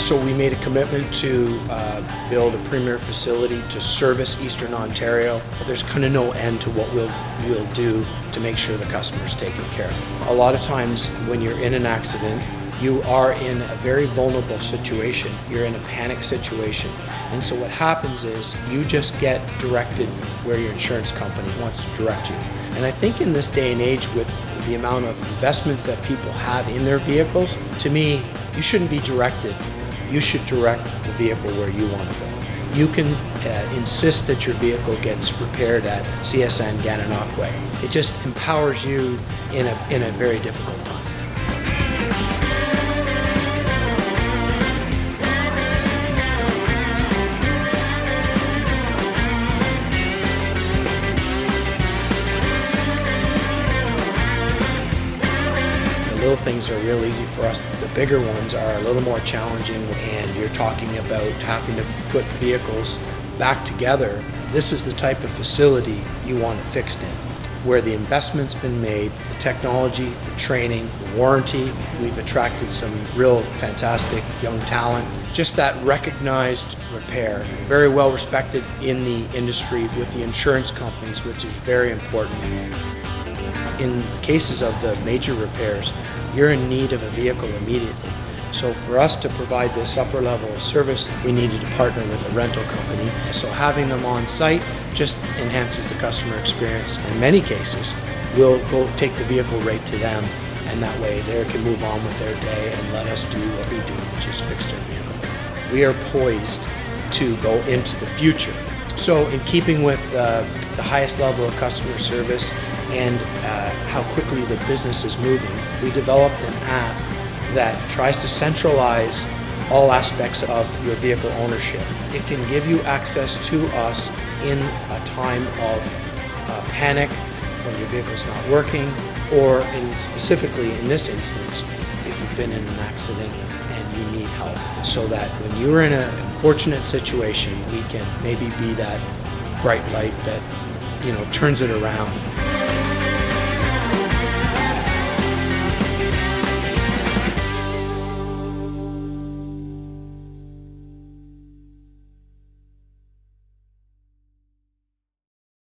So we made a commitment to build a premier facility to service Eastern Ontario. There's kind of no end to what we'll do to make sure the customer's taken care of. A lot of times when you're in an accident, you are in a very vulnerable situation. You're in a panic situation. And so what happens is you just get directed where your insurance company wants to direct you. And I think in this day and age, with the amount of investments that people have in their vehicles, to me, you shouldn't be directed. You should direct the vehicle where you want to go. You can insist that your vehicle gets repaired at CSN Gananoque. It just empowers you in a very difficult time. Little things are real easy for us. The bigger ones are a little more challenging, and you're talking about having to put vehicles back together. This is the type of facility you want it fixed in, where the investment's been made, the technology, the training, the warranty. We've attracted some real fantastic young talent. Just that recognized repair, very well respected in the industry with the insurance companies, which is very important. In cases of the major repairs, you're in need of a vehicle immediately. So for us to provide this upper level of service, we needed to partner with a rental company. So having them on site just enhances the customer experience. In many cases, we'll go take the vehicle right to them, and that way they can move on with their day and let us do what we do, which is fix their vehicle. We are poised to go into the future. So in keeping with the highest level of customer service and how quickly the business is moving, we developed an app that tries to centralize all aspects of your vehicle ownership. It can give you access to us in a time of panic, when your vehicle's not working, or specifically in this instance, if you've been in an accident and you need help. So that when you're in an unfortunate situation, we can maybe be that bright light that turns it around.